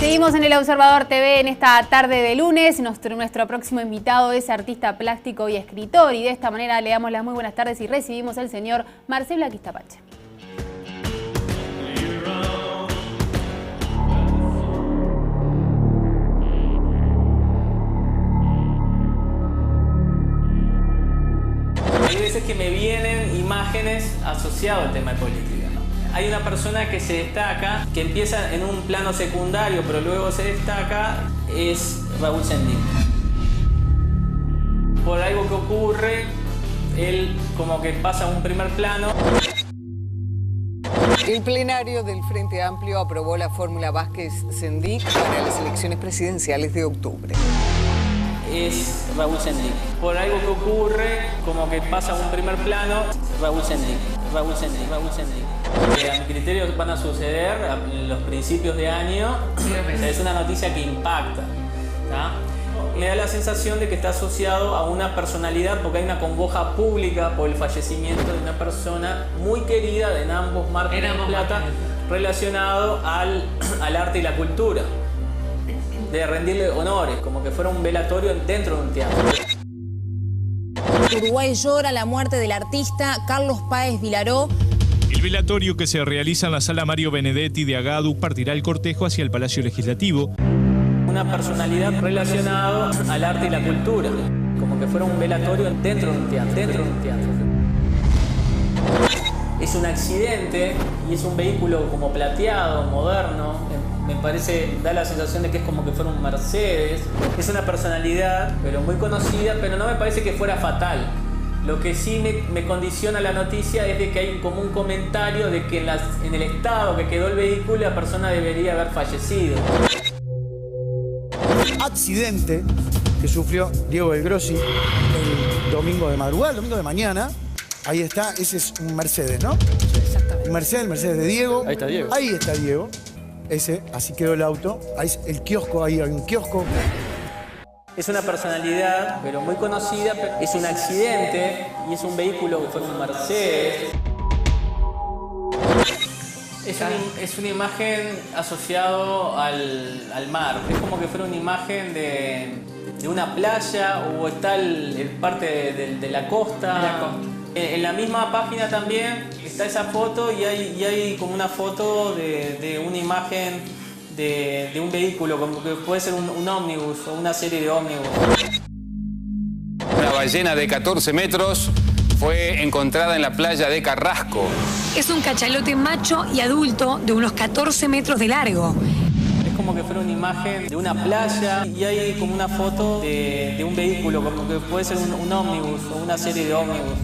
Seguimos en El Observador TV en esta tarde de lunes. Nuestro próximo invitado es artista plástico y escritor. Y de esta manera le damos las muy buenas tardes y recibimos al señor Marcelo Aquistapache. Hay veces que me vienen imágenes asociadas al tema de política, ¿no? Hay una persona que se destaca, que empieza en un plano secundario, pero luego se destaca, es Raúl Sendic. Por algo que ocurre, él como que pasa a un primer plano. El plenario del Frente Amplio aprobó la fórmula Vázquez-Sendic para las elecciones presidenciales de octubre. Es Raúl Sendic. Por algo que ocurre, como que pasa a un primer plano, Raúl Sendic. Raúl Sendic, Raúl Sendic. A mi criterio van a suceder en los principios de año. Es una noticia que impacta, ¿tá? Me da la sensación de que está asociado a una personalidad, porque hay una congoja pública por el fallecimiento de una persona muy querida en ambos márgenes de Plata, relacionado al arte y la cultura. De rendirle honores, como que fuera un velatorio dentro de un teatro. Uruguay llora la muerte del artista Carlos Páez Vilaró. El velatorio que se realiza en la sala Mario Benedetti de Agadu partirá el cortejo hacia el Palacio Legislativo. Una personalidad relacionada al arte y la cultura, como que fuera un velatorio dentro de un teatro. Es un accidente y es un vehículo como plateado, moderno. Me parece, da la sensación de que es como que fuera un Mercedes. Es una personalidad, pero muy conocida, pero no me parece que fuera fatal. Lo que sí me condiciona la noticia es de que hay como un comentario de que en el estado que quedó el vehículo la persona debería haber fallecido. Accidente que sufrió Diego del Grossi el domingo de madrugada, el domingo de mañana. Ahí está, ese es un Mercedes, ¿no? Exactamente. Un Mercedes, el Mercedes de Diego. Ahí está Diego. Ahí está Diego. Ese, así quedó el auto. Ahí es el kiosco, ahí hay un kiosco. Es una personalidad, pero muy conocida. Es un accidente y es un vehículo que fue un Mercedes. Es una imagen asociado al mar. Es como que fuera una imagen de una playa o está el parte de la costa. En la misma página también está esa foto y hay como una foto de una imagen de un vehículo, como que puede ser un ómnibus o una serie de ómnibus. Una ballena de 14 metros fue encontrada en la playa de Carrasco. Es un cachalote macho y adulto de unos 14 metros de largo. Es como que fuera una imagen de una playa y hay como una foto de un vehículo, como que puede ser un ómnibus o una serie de ómnibus.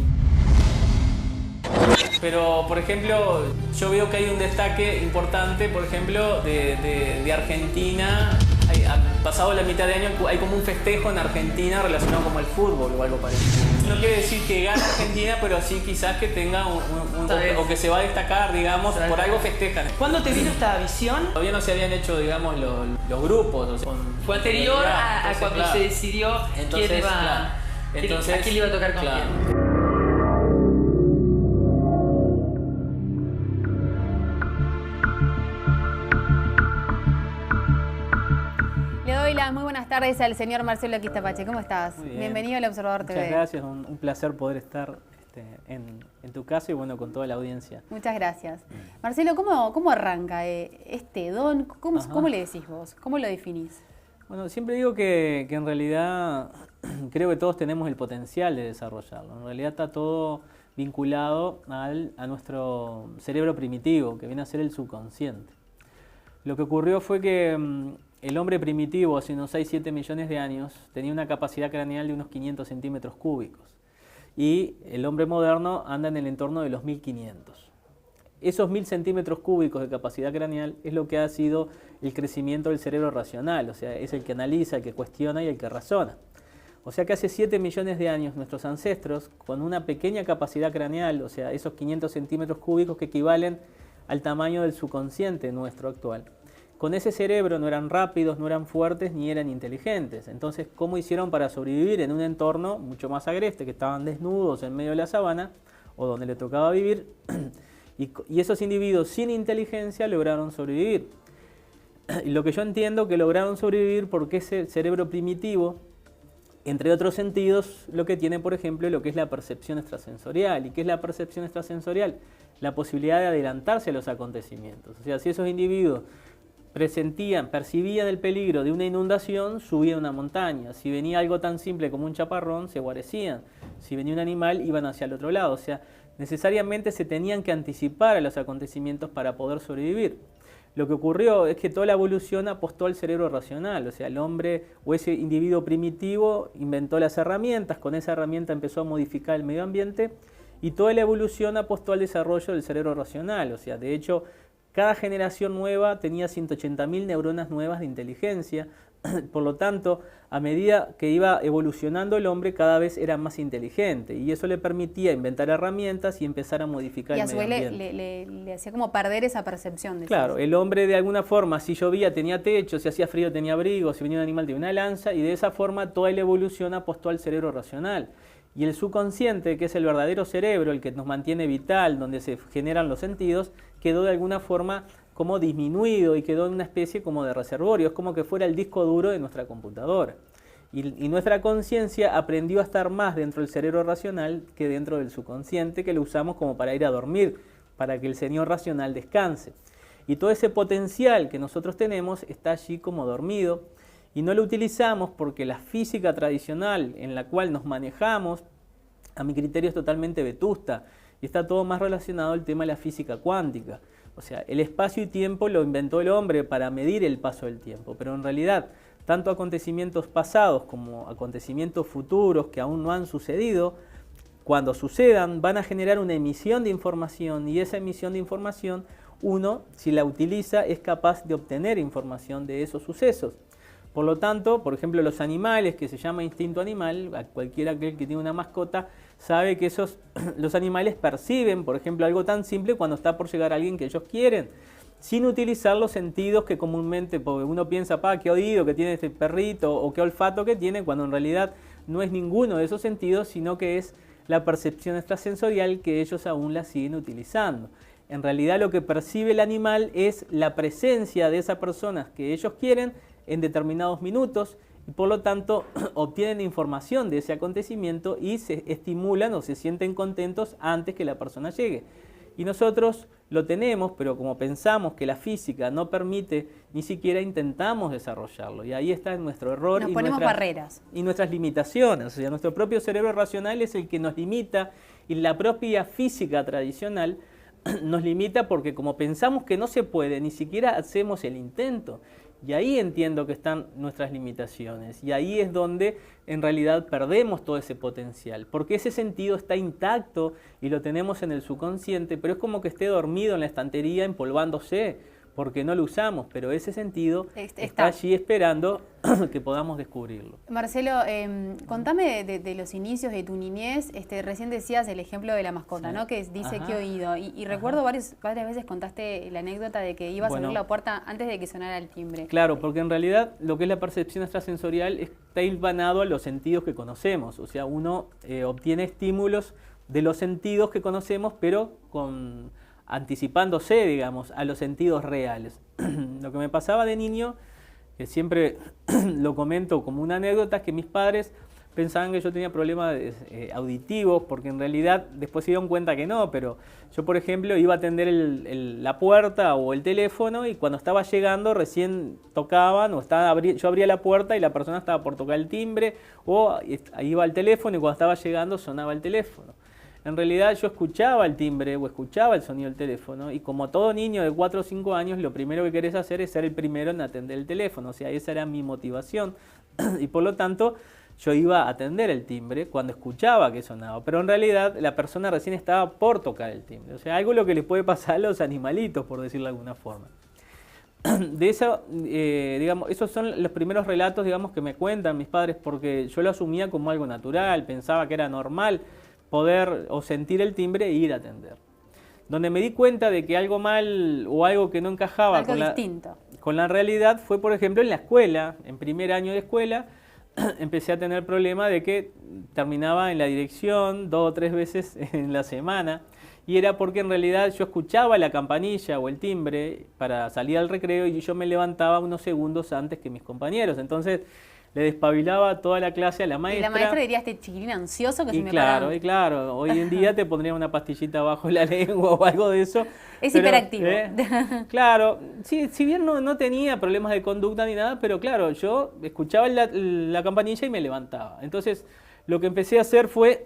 Pero, por ejemplo, yo veo que hay un destaque importante, por ejemplo, de Argentina. Pasado la mitad de año hay como un festejo en Argentina relacionado como al fútbol o algo parecido. No quiere decir que gane Argentina, pero sí quizás que tenga o que se va a destacar, digamos, por algo festejan. ¿Cuándo te vino esta visión? Todavía no se habían hecho, digamos, los grupos. O sea, fue anterior a cuando se decidió a quién le iba a tocar con quién. Muy buenas tardes al señor Marcelo Aquistapache. ¿Cómo estás? Muy bien. Bienvenido al Observador TV. Muchas gracias, un placer poder estar en tu casa y bueno, con toda la audiencia. Muchas gracias. Marcelo, ¿cómo arranca este don? ¿Cómo le decís vos? ¿Cómo lo definís? Bueno, siempre digo que en realidad creo que todos tenemos el potencial de desarrollarlo. En realidad está todo vinculado a nuestro cerebro primitivo, que viene a ser el subconsciente. Lo que ocurrió fue que el hombre primitivo, hace unos 6-7 millones de años, tenía una capacidad craneal de unos 500 centímetros cúbicos. Y el hombre moderno anda en el entorno de los 1500. Esos 1000 centímetros cúbicos de capacidad craneal es lo que ha sido el crecimiento del cerebro racional, o sea, es el que analiza, el que cuestiona y el que razona. O sea que hace 7 millones de años nuestros ancestros, con una pequeña capacidad craneal, o sea, esos 500 centímetros cúbicos que equivalen al tamaño del subconsciente nuestro actual, con ese cerebro no eran rápidos, no eran fuertes, ni eran inteligentes. Entonces, ¿cómo hicieron para sobrevivir en un entorno mucho más agreste, que estaban desnudos en medio de la sabana, o donde le tocaba vivir? Y esos individuos sin inteligencia lograron sobrevivir. Y lo que yo entiendo que lograron sobrevivir porque ese cerebro primitivo, entre otros sentidos, lo que tiene, por ejemplo, lo que es la percepción extrasensorial. ¿Y qué es la percepción extrasensorial? La posibilidad de adelantarse a los acontecimientos. O sea, si esos individuos percibían el peligro de una inundación, subían una montaña. Si venía algo tan simple como un chaparrón, se guarecían. Si venía un animal, iban hacia el otro lado. O sea, necesariamente se tenían que anticipar a los acontecimientos para poder sobrevivir. Lo que ocurrió es que toda la evolución apostó al cerebro racional, o sea, el hombre o ese individuo primitivo inventó las herramientas, con esa herramienta empezó a modificar el medio ambiente y toda la evolución apostó al desarrollo del cerebro racional, o sea, de hecho, cada generación nueva tenía 180.000 neuronas nuevas de inteligencia, por lo tanto, a medida que iba evolucionando el hombre, cada vez era más inteligente y eso le permitía inventar herramientas y empezar a modificar el medio ambiente. Y a su vez le hacía como perder esa percepción. Claro, el hombre de alguna forma, si llovía tenía techo, si hacía frío tenía abrigo, si venía un animal tenía una lanza y de esa forma toda la evolución apostó al cerebro racional. Y el subconsciente, que es el verdadero cerebro, el que nos mantiene vital, donde se generan los sentidos, quedó de alguna forma como disminuido y quedó en una especie como de reservorio, es como que fuera el disco duro de nuestra computadora. Y nuestra conciencia aprendió a estar más dentro del cerebro racional que dentro del subconsciente, que lo usamos como para ir a dormir, para que el señor racional descanse. Y todo ese potencial que nosotros tenemos está allí como dormido y no lo utilizamos porque la física tradicional en la cual nos manejamos, a mi criterio es totalmente vetusta y está todo más relacionado al tema de la física cuántica. O sea, el espacio y tiempo lo inventó el hombre para medir el paso del tiempo, pero en realidad, tanto acontecimientos pasados como acontecimientos futuros que aún no han sucedido, cuando sucedan van a generar una emisión de información y esa emisión de información, uno, si la utiliza, es capaz de obtener información de esos sucesos. Por lo tanto, por ejemplo, los animales, que se llama instinto animal, a cualquiera que tiene una mascota, sabe que los animales perciben, por ejemplo, algo tan simple cuando está por llegar alguien que ellos quieren, sin utilizar los sentidos que comúnmente uno piensa, qué oído que tiene este perrito o qué olfato que tiene, cuando en realidad no es ninguno de esos sentidos, sino que es la percepción extrasensorial que ellos aún la siguen utilizando. En realidad lo que percibe el animal es la presencia de esa persona que ellos quieren en determinados minutos y por lo tanto obtienen información de ese acontecimiento y se estimulan o se sienten contentos antes que la persona llegue. Y nosotros lo tenemos, pero como pensamos que la física no permite, ni siquiera intentamos desarrollarlo. Y ahí está nuestro error. Nos ponemos barreras. Y nuestras limitaciones. O sea, nuestro propio cerebro racional es el que nos limita y la propia física tradicional nos limita porque como pensamos que no se puede, ni siquiera hacemos el intento. Y ahí entiendo que están nuestras limitaciones y ahí es donde en realidad perdemos todo ese potencial, porque ese sentido está intacto y lo tenemos en el subconsciente, pero es como que esté dormido en la estantería empolvándose, porque no lo usamos, pero ese sentido está allí esperando que podamos descubrirlo. Marcelo, contame de los inicios de tu niñez. Recién decías el ejemplo de la mascota, sí, ¿no? Que dice qué oído. Y recuerdo varias veces contaste la anécdota de que ibas a abrir la puerta antes de que sonara el timbre. Claro, porque en realidad lo que es la percepción extrasensorial está hilvanado a los sentidos que conocemos. O sea, uno obtiene estímulos de los sentidos que conocemos, pero anticipándose, digamos, a los sentidos reales. Lo que me pasaba de niño, que siempre lo comento como una anécdota, es que mis padres pensaban que yo tenía problemas auditivos, porque en realidad después se dieron cuenta que no, pero yo, por ejemplo, iba a atender la puerta o el teléfono y cuando estaba llegando recién tocaban o yo abría la puerta y la persona estaba por tocar el timbre o iba al teléfono y cuando estaba llegando sonaba el teléfono. En realidad yo escuchaba el timbre o escuchaba el sonido del teléfono y como todo niño de 4 o 5 años lo primero que querés hacer es ser el primero en atender el teléfono, o sea, esa era mi motivación y por lo tanto yo iba a atender el timbre cuando escuchaba que sonaba, pero en realidad la persona recién estaba por tocar el timbre, o sea, algo lo que les puede pasar a los animalitos, por decirlo de alguna forma. De eso, digamos, esos son los primeros relatos, digamos, que me cuentan mis padres porque yo lo asumía como algo natural, pensaba que era normal poder o sentir el timbre e ir a atender. Donde me di cuenta de que algo mal o algo que no encajaba con la realidad fue, por ejemplo, en la escuela. En primer año de escuela empecé a tener problema de que terminaba en la dirección 2 o 3 veces en la semana y era porque en realidad yo escuchaba la campanilla o el timbre para salir al recreo y yo me levantaba unos segundos antes que mis compañeros. Entonces le despabilaba toda la clase a la maestra. Y la maestra diría, este chiquilín ansioso que se me para... Y claro, hoy en día te pondría una pastillita bajo la lengua o algo de eso. Es hiperactivo. Claro, sí, si bien no tenía problemas de conducta ni nada, pero claro, yo escuchaba la campanilla y me levantaba. Entonces, lo que empecé a hacer fue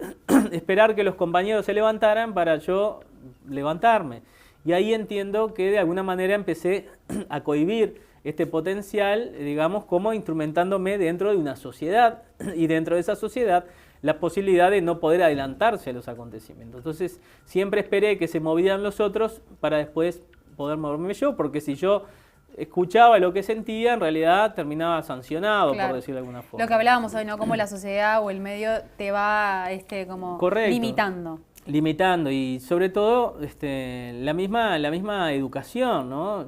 esperar que los compañeros se levantaran para yo levantarme. Y ahí entiendo que de alguna manera empecé a cohibir este potencial, digamos, como instrumentándome dentro de una sociedad, y dentro de esa sociedad la posibilidad de no poder adelantarse a los acontecimientos. Entonces siempre esperé que se movieran los otros para después poder moverme yo, porque si yo escuchaba lo que sentía, en realidad terminaba sancionado, por decirlo de alguna forma. Lo que hablábamos hoy, ¿no? Cómo la sociedad o el medio te va como limitando. Limitando, y sobre todo la misma educación, ¿no?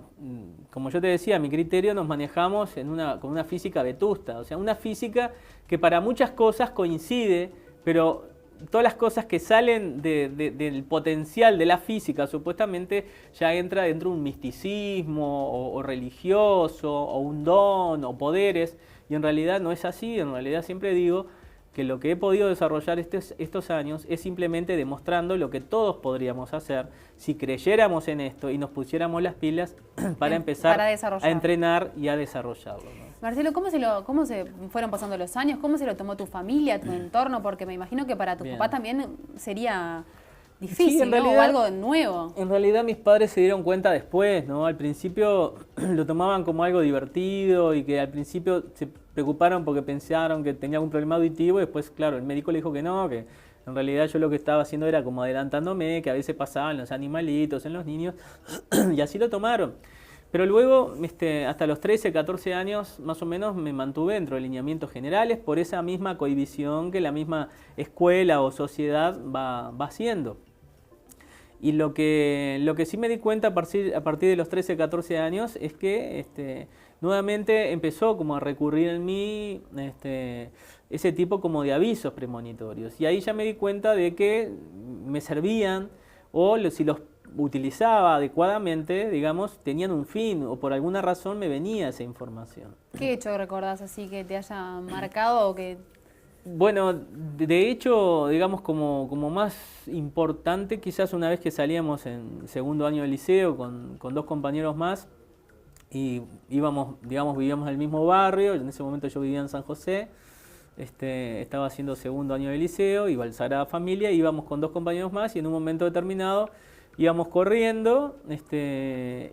Como yo te decía, a mi criterio nos manejamos con una física vetusta, o sea, una física que para muchas cosas coincide, pero todas las cosas que salen del potencial de la física supuestamente ya entra dentro de un misticismo o religioso o un don o poderes, y en realidad no es así. En realidad siempre digo que lo que he podido desarrollar estos años es simplemente demostrando lo que todos podríamos hacer si creyéramos en esto y nos pusiéramos las pilas para empezar a entrenar y a desarrollarlo, ¿no? Marcelo, ¿cómo se fueron pasando los años? ¿Cómo se lo tomó tu familia, tu entorno? Porque me imagino que para tus papás también sería difícil, sí, ¿no? O algo nuevo. En realidad mis padres se dieron cuenta después, ¿no? Al principio lo tomaban como algo divertido y que al principio se preocuparon porque pensaron que tenía algún problema auditivo, y después, claro, el médico le dijo que no, que en realidad yo lo que estaba haciendo era como adelantándome, que a veces pasaban los animalitos en los niños, y así lo tomaron. Pero luego, hasta los 13, 14 años, más o menos, me mantuve dentro de lineamientos generales por esa misma cohibición que la misma escuela o sociedad va haciendo. Y lo que sí me di cuenta a partir de los 13, 14 años es que nuevamente empezó como a recurrir en mí ese tipo como de avisos premonitorios. Y ahí ya me di cuenta de que me servían, o si los utilizaba adecuadamente, digamos, tenían un fin, o por alguna razón me venía esa información. ¿Qué hecho recordás así que te haya marcado o que...? Bueno, de hecho, digamos, como más importante, quizás una vez que salíamos en segundo año de liceo con 2 compañeros más, y vivíamos en el mismo barrio. En ese momento yo vivía en San José, estaba haciendo segundo año de liceo, iba al Sagrada Familia, íbamos con 2 compañeros más, y en un momento determinado íbamos corriendo,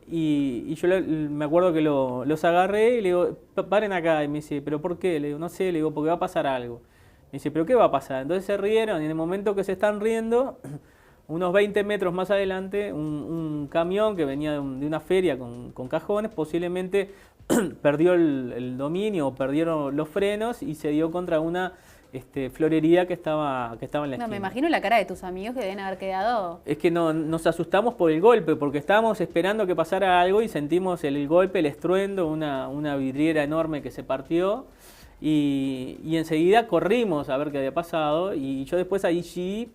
y yo me acuerdo que los agarré y le digo, paren acá, y me dice, ¿pero por qué? Le digo, no sé, le digo, porque va a pasar algo. Me dice, ¿pero qué va a pasar? Entonces se rieron, y en el momento que se están riendo, unos 20 metros más adelante, un camión que venía de una feria con cajones, posiblemente perdió el dominio o perdieron los frenos y se dio contra una florería que estaba en la esquina. No, me imagino la cara de tus amigos que deben haber quedado... Es que nos asustamos por el golpe, porque estábamos esperando que pasara algo y sentimos el golpe, el estruendo, una vidriera enorme que se partió. Y enseguida corrimos a ver qué había pasado, y yo después ahí sí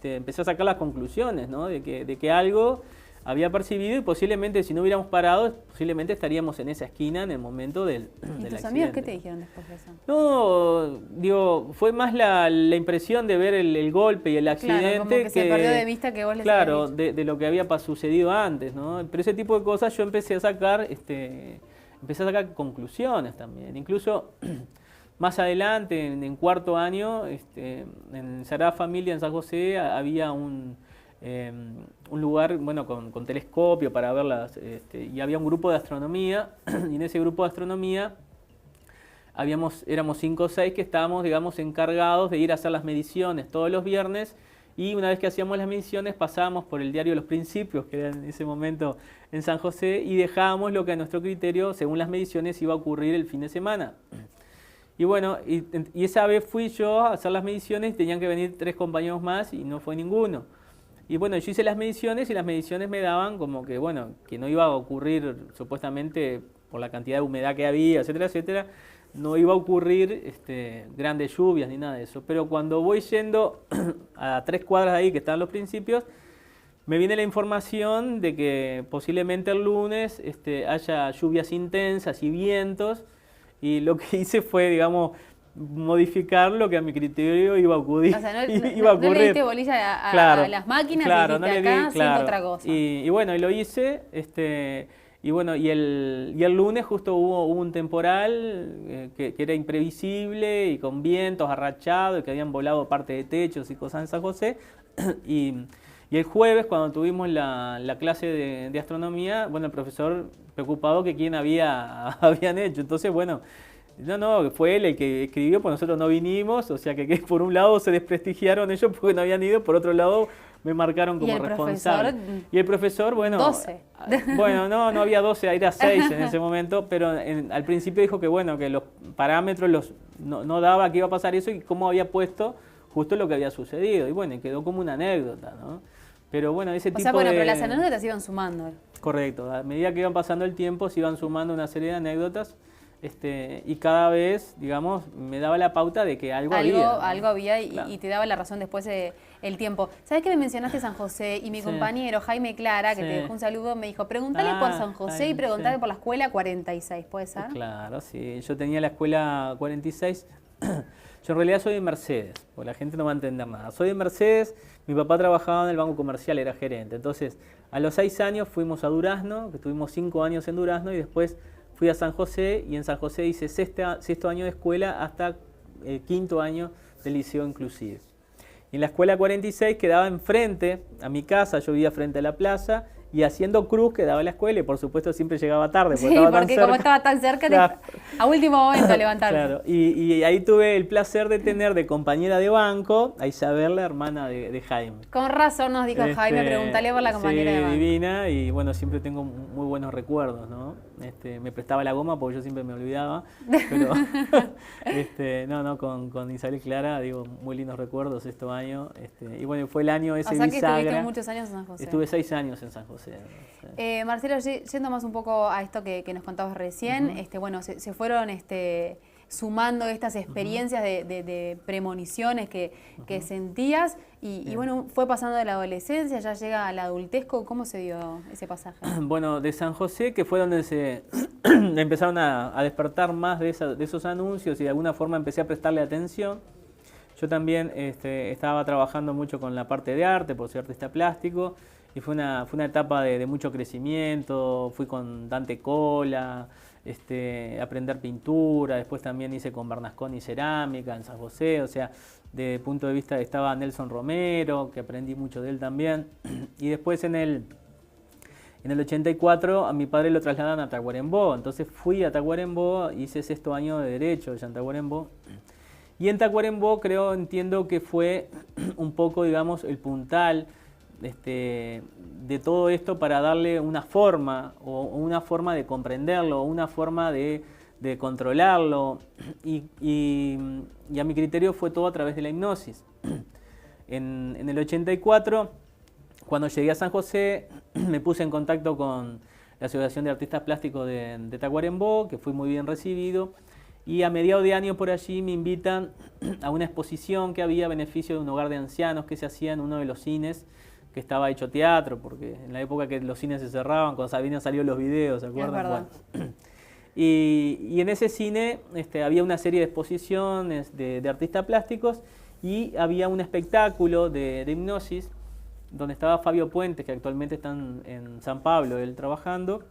empecé a sacar las conclusiones, ¿no? de que algo había percibido, y posiblemente si no hubiéramos parado, posiblemente estaríamos en esa esquina en el momento del accidente. ¿Y tus amigos qué te dijeron después de eso? No, digo, fue más la impresión de ver el golpe y el accidente, claro, como que se perdió de vista que vos les claro, de lo que había sucedido antes, ¿no? Pero ese tipo de cosas yo empecé a sacar conclusiones también. Incluso más adelante, en cuarto año, en Sagrada Familia, en San José, había un lugar, bueno, con telescopio para verlas, y había un grupo de astronomía, y en ese grupo de astronomía éramos 5 o 6 que estábamos, digamos, encargados de ir a hacer las mediciones todos los viernes, y una vez que hacíamos las mediciones pasábamos por el diario Los Principios, que era en ese momento en San José, y dejábamos lo que a nuestro criterio, según las mediciones, iba a ocurrir el fin de semana. Y bueno, y esa vez fui yo a hacer las mediciones, y tenían que venir 3 compañeros más, y no fue ninguno. Y bueno, yo hice las mediciones, y las mediciones me daban como que, bueno, que no iba a ocurrir, supuestamente, por la cantidad de humedad que había, etcétera, etcétera, no iba a ocurrir grandes lluvias ni nada de eso. Pero cuando voy yendo a 3 cuadras de ahí, que están Los Principios, me viene la información de que posiblemente el lunes haya lluvias intensas y vientos, y lo que hice fue, digamos, modificar lo que a mi criterio iba a ocurrir. O sea, no ocurrir. le diste bolilla a las máquinas, claro, y dijiste, acá siento otra cosa. Y bueno, y lo hice, y bueno, y el lunes justo hubo un temporal que era imprevisible y con vientos arrachados y que habían volado parte de techos y cosas en San José. Y el jueves, cuando tuvimos la clase de astronomía, bueno, el profesor preocupado que quién habían hecho. Entonces, bueno, no, fue él el que escribió, pues nosotros no vinimos, o sea que por un lado se desprestigiaron ellos porque no habían ido, por otro lado me marcaron como responsable. Y el profesor, bueno, 12. Bueno, no había 12, era 6 en ese momento, pero al principio dijo que bueno, que los parámetros no daba que iba a pasar eso y cómo había puesto justo lo que había sucedido. Y bueno, quedó como una anécdota, ¿no? Pero bueno, ese tipo de... pero las anécdotas iban sumando. Correcto, a medida que iban pasando el tiempo se iban sumando una serie de anécdotas. Y cada vez, digamos, me daba la pauta de que algo había. ¿No? Algo había Claro. y te daba la razón después el tiempo. ¿Sabes que me mencionaste San José? Y mi compañero Jaime Clara, que te dejó un saludo, me dijo, preguntale por San José Jaime, y preguntale por la escuela 46, ¿puede ser? Claro, sí. Yo tenía la escuela 46. Yo en realidad soy de Mercedes, porque la gente no va a entender nada. Soy de Mercedes, mi papá trabajaba en el Banco Comercial, era gerente. Entonces, a los 6 años fuimos a Durazno, que estuvimos 5 años en Durazno, y después fui a San José, y en San José hice sexto año de escuela hasta el 5.º año del liceo inclusive. Y en la escuela 46 quedaba enfrente a mi casa, yo vivía frente a la plaza, y haciendo cruz quedaba la escuela, y por supuesto siempre llegaba tarde, porque estaba tan cerca. Como estaba tan cerca, claro. A último momento levantarse. Claro, y ahí tuve el placer de tener de compañera de banco a Isabel, la hermana de Jaime. Con razón nos dijo Jaime, preguntale por la compañera de banco. Divina, y bueno, siempre tengo muy buenos recuerdos, ¿no? Me prestaba la goma porque yo siempre me olvidaba, pero con Isabel Clara, digo, muy lindos recuerdos estos años, y bueno, fue el año ese bisagra. O sea que estuviste muchos años en San José. Estuve 6 años en San José. Marcelo, yendo más un poco a esto que nos contabas recién, bueno, se fueron sumando estas experiencias de premoniciones que sentías y bueno, fue pasando de la adolescencia, ya llega a la adultez. ¿Cómo se dio ese pasaje? Bueno, de San José, que fue donde se empezaron a despertar más de esos anuncios y de alguna forma empecé a prestarle atención. Yo también estaba trabajando mucho con la parte de arte, por ser artista plástico, y fue una etapa de mucho crecimiento. Fui con Dante Cola, aprender pintura, después también hice con Bernasconi cerámica en San José, o sea, desde el punto de vista estaba Nelson Romero, que aprendí mucho de él también, y después en el 84 a mi padre lo trasladan a Tacuarembó, entonces fui a Tacuarembó, hice 6.º año de Derecho allá en Tacuarembó, y en Tacuarembó entiendo que fue un poco, digamos, el puntal de todo esto para darle una forma, o una forma de comprenderlo, o una forma de controlarlo, y a mi criterio fue todo a través de la hipnosis. En el 84, cuando llegué a San José, me puse en contacto con la Asociación de Artistas Plásticos de Tacuarembó, que fui muy bien recibido, y a mediados de año por allí me invitan a una exposición que había a beneficio de un hogar de ancianos que se hacía en uno de los cines, que estaba hecho teatro, porque en la época que los cines se cerraban, cuando habían salido los videos, ¿se acuerdan? Es verdad. Bueno. Y en ese cine había una serie de exposiciones de artistas plásticos y había un espectáculo de hipnosis donde estaba Fabio Puentes, que actualmente está en San Pablo, él trabajando,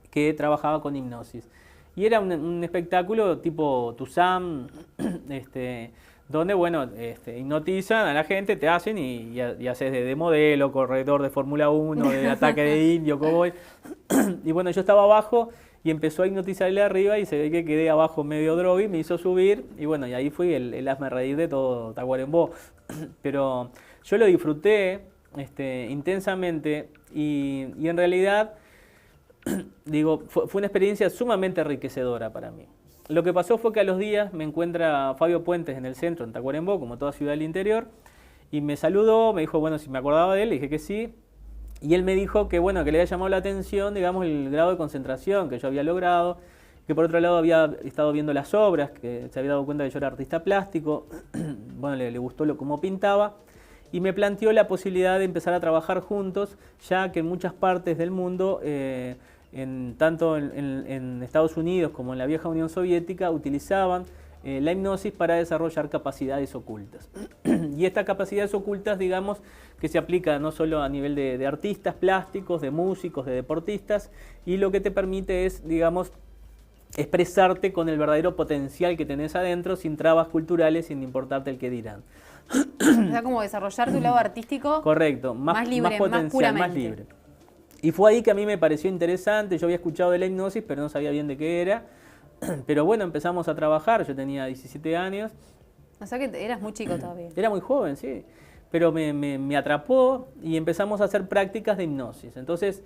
que trabajaba con hipnosis. Y era un espectáculo tipo Tuzán, donde, bueno, hipnotizan a la gente, te hacen y haces de modelo, corredor de Fórmula 1, de ataque de indio, cowboy. Y bueno, yo estaba abajo y empezó a hipnotizarle arriba y se ve que quedé abajo medio droga y me hizo subir. Y bueno, y ahí fui el hazme reír de todo Tacuarembó. Pero yo lo disfruté intensamente y en realidad, digo, fue una experiencia sumamente enriquecedora para mí. Lo que pasó fue que a los días me encuentra Fabio Puentes en el centro, en Tacuarembó, como toda ciudad del interior, y me saludó, me dijo, bueno, si me acordaba de él, le dije que sí, y él me dijo que, bueno, que le había llamado la atención, digamos, el grado de concentración que yo había logrado, que por otro lado había estado viendo las obras, que se había dado cuenta que yo era artista plástico, bueno, le gustó cómo pintaba, y me planteó la posibilidad de empezar a trabajar juntos, ya que en muchas partes del mundo, tanto en Estados Unidos como en la vieja Unión Soviética, utilizaban la hipnosis para desarrollar capacidades ocultas. Y estas capacidades ocultas, digamos, que se aplica no solo a nivel de artistas plásticos, de músicos, de deportistas, y lo que te permite es, digamos, expresarte con el verdadero potencial que tenés adentro, sin trabas culturales, sin importarte el que dirán. O sea, como desarrollar tu lado artístico. Correcto, más libre, más potencial, más libre. Y fue ahí que a mí me pareció interesante. Yo había escuchado de la hipnosis, pero no sabía bien de qué era. Pero bueno, empezamos a trabajar. Yo tenía 17 años. O sea que eras muy chico todavía. Era muy joven, sí. Pero me atrapó y empezamos a hacer prácticas de hipnosis. Entonces,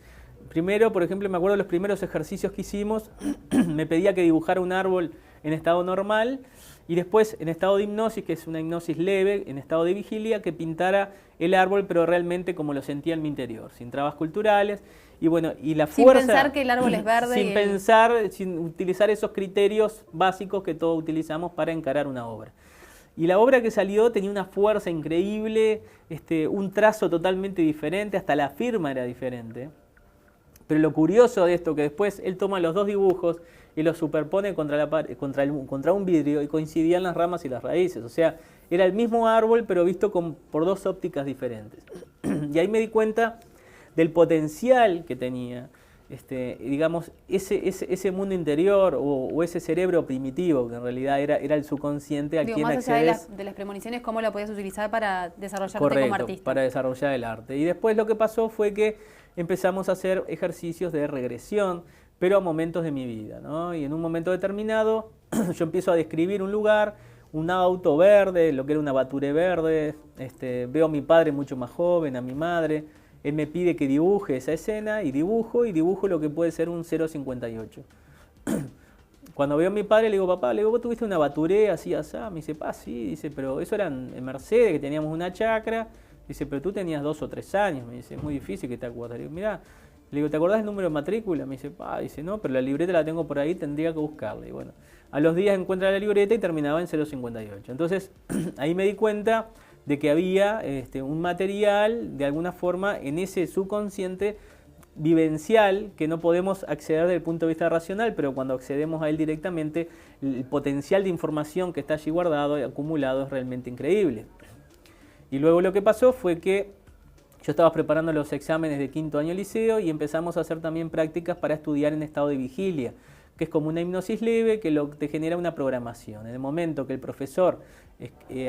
primero, por ejemplo, me acuerdo de los primeros ejercicios que hicimos. Me pedía que dibujara un árbol en estado normal y después en estado de hipnosis, que es una hipnosis leve, en estado de vigilia, que pintara el árbol, pero realmente como lo sentía en mi interior, sin trabas culturales. Y bueno, y la fuerza... Sin pensar que el árbol es verde. Sin pensar, sin utilizar esos criterios básicos que todos utilizamos para encarar una obra. Y la obra que salió tenía una fuerza increíble, un trazo totalmente diferente, hasta la firma era diferente. Pero lo curioso de esto, que después él toma los dos dibujos y los superpone contra un vidrio y coincidían las ramas y las raíces. O sea, era el mismo árbol, pero visto por dos ópticas diferentes. Y ahí me di cuenta del potencial que tenía, digamos, ese mundo interior o ese cerebro primitivo, que en realidad era el subconsciente al quien accedes. Más allá de las premoniciones, ¿cómo lo podías utilizar para desarrollarte como artista? Para desarrollar el arte. Y después lo que pasó fue que empezamos a hacer ejercicios de regresión, pero a momentos de mi vida, ¿no? Y en un momento determinado yo empiezo a describir un lugar, un auto verde, lo que era una Bature verde, veo a mi padre mucho más joven, a mi madre. Él me pide que dibuje esa escena y dibujo lo que puede ser un 0,58. Cuando veo a mi padre le digo, papá, ¿vos tuviste una Baturé así, así? Me dice, sí, dice, pero eso era en Mercedes, que teníamos una chacra. Dice, pero tú tenías 2 o 3 años. Me dice, es muy difícil que te acuerdes. Le digo, mirá, ¿te acordás del número de matrícula? Me dice, dice, no, pero la libreta la tengo por ahí, tendría que buscarla. Y bueno, a los días encuentra la libreta y terminaba en 0,58. Entonces, ahí me di cuenta de que había un material, de alguna forma, en ese subconsciente vivencial que no podemos acceder desde el punto de vista racional, pero cuando accedemos a él directamente, el potencial de información que está allí guardado y acumulado es realmente increíble. Y luego lo que pasó fue que yo estaba preparando los exámenes de 5º año liceo y empezamos a hacer también prácticas para estudiar en estado de vigilia, que es como una hipnosis leve que te genera una programación. En el momento que el profesor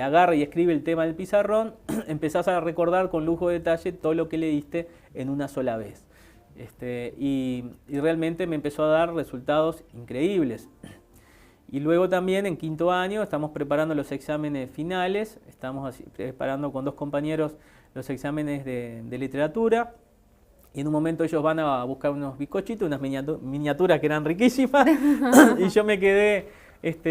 agarra y escribe el tema del pizarrón, empezás a recordar con lujo de detalle todo lo que leíste en una sola vez. Y realmente me empezó a dar resultados increíbles. Y luego también en 5º año estamos preparando los exámenes finales, estamos preparando con 2 compañeros los exámenes de literatura. Y en un momento ellos van a buscar unos bizcochitos, unas miniaturas que eran riquísimas, y yo me quedé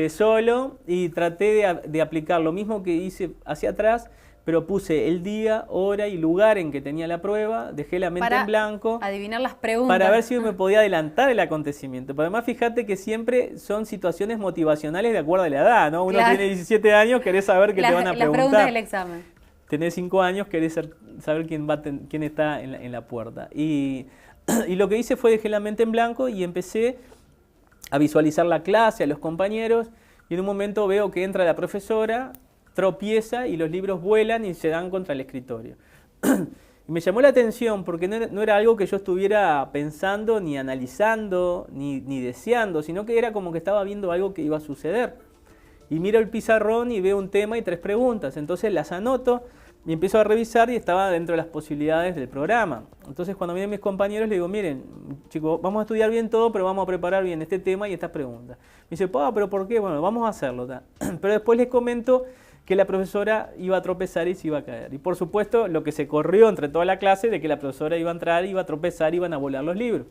solo y traté de aplicar lo mismo que hice hacia atrás, pero puse el día, hora y lugar en que tenía la prueba, dejé la mente en blanco. Adivinar las preguntas. Para ver si me podía adelantar el acontecimiento. Pero además fíjate que siempre son situaciones motivacionales de acuerdo a la edad, ¿no? Uno tiene 17 años, querés saber qué te van a preguntar. Las preguntas del examen. Tenés 5 años, querés saber quién está en la puerta. Y lo que hice fue dejé la mente en blanco y empecé a visualizar la clase, a los compañeros, y en un momento veo que entra la profesora, tropieza y los libros vuelan y se dan contra el escritorio. Y me llamó la atención porque no era algo que yo estuviera pensando, ni analizando, ni deseando, sino que era como que estaba viendo algo que iba a suceder. Y miro el pizarrón y veo un tema y 3 preguntas, entonces las anoto y empiezo a revisar y estaba dentro de las posibilidades del programa. Entonces cuando vienen mis compañeros les digo, miren chicos, vamos a estudiar bien todo, pero vamos a preparar bien este tema y estas preguntas. Me dice, ¿pero por qué? Bueno, vamos a hacerlo. Pero después les comento que la profesora iba a tropezar y se iba a caer. Y por supuesto lo que se corrió entre toda la clase de que la profesora iba a entrar, iba a tropezar y iban a volar los libros.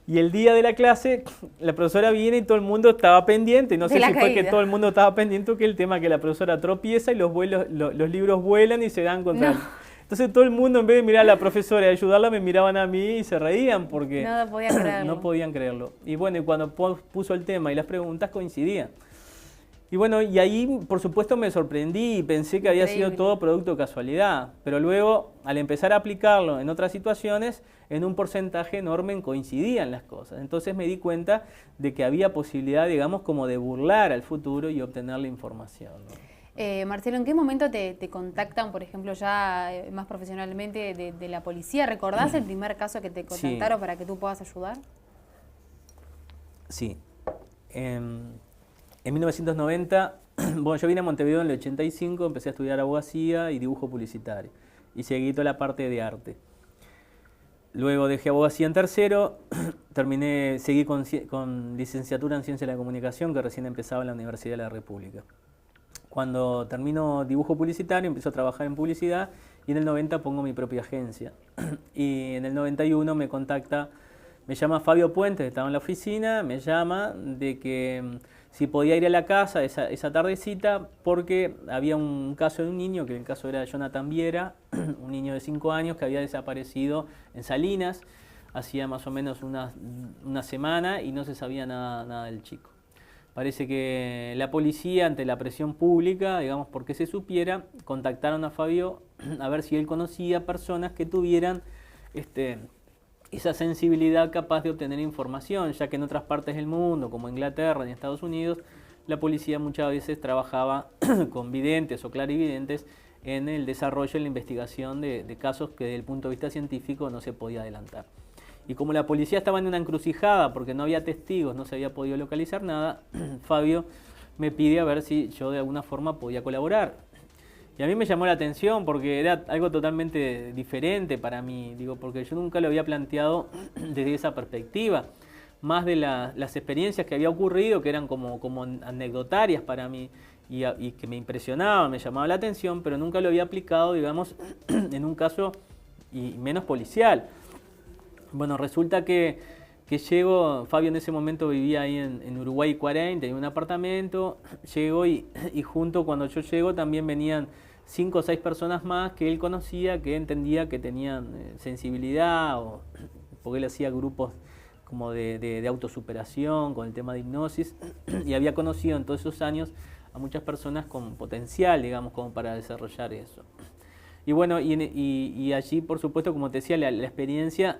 Y el día de la clase, la profesora viene y todo el mundo estaba pendiente. No sé si fue que todo el mundo estaba pendiente o que el tema que la profesora tropieza y los libros vuelan y se dan contra él. Entonces todo el mundo, en vez de mirar a la profesora y ayudarla, me miraban a mí y se reían porque no podían creerlo. Y bueno, y cuando puso el tema y las preguntas coincidían. Y bueno, y ahí por supuesto me sorprendí y pensé que había sido todo producto de casualidad, pero luego al empezar a aplicarlo en otras situaciones, en un porcentaje enorme coincidían las cosas. Entonces me di cuenta de que había posibilidad, digamos, como de burlar al futuro y obtener la información, ¿no? Marcelo, ¿en qué momento te contactan, por ejemplo, ya más profesionalmente de la policía? ¿Recordás el primer caso que te contactaron para que tú puedas ayudar? Sí. En 1990, bueno, yo vine a Montevideo en el 85, empecé a estudiar abogacía y dibujo publicitario. Y seguí toda la parte de arte. Luego dejé abogacía en tercero, seguí con licenciatura en Ciencia de la Comunicación, que recién empezaba en la Universidad de la República. Cuando termino dibujo publicitario, empiezo a trabajar en publicidad y en el 90 pongo mi propia agencia. Y en el 91 me llama Fabio Puentes, que estaba en la oficina, me llama de que si podía ir a la casa esa tardecita porque había un caso de un niño, que el caso era de Jonathan Viera, un niño de 5 años que había desaparecido en Salinas, hacía más o menos una semana y no se sabía nada del chico. Parece que la policía, ante la presión pública, digamos, porque se supiera, contactaron a Fabio a ver si él conocía personas que tuvieran esa sensibilidad capaz de obtener información, ya que en otras partes del mundo, como Inglaterra y Estados Unidos, la policía muchas veces trabajaba con videntes o clarividentes en el desarrollo y la investigación de casos que desde el punto de vista científico no se podía adelantar. Y como la policía estaba en una encrucijada porque no había testigos, no se había podido localizar nada, Fabio me pide a ver si yo de alguna forma podía colaborar. Y a mí me llamó la atención porque era algo totalmente diferente para mí, porque yo nunca lo había planteado desde esa perspectiva. Más de las experiencias que había ocurrido, que eran como anecdotarias para mí y que me impresionaban, me llamaba la atención, pero nunca lo había aplicado, digamos, en un caso y menos policial. Bueno, resulta que llego, Fabio en ese momento vivía ahí en Uruguay 40, tenía un apartamento, llego y junto cuando yo llego también venían 5 o 6 personas más que él conocía, que entendía que tenían sensibilidad, porque él hacía grupos como de autosuperación con el tema de hipnosis, y había conocido en todos esos años a muchas personas con potencial, digamos, como para desarrollar eso. Y bueno, y allí, por supuesto, como te decía, la experiencia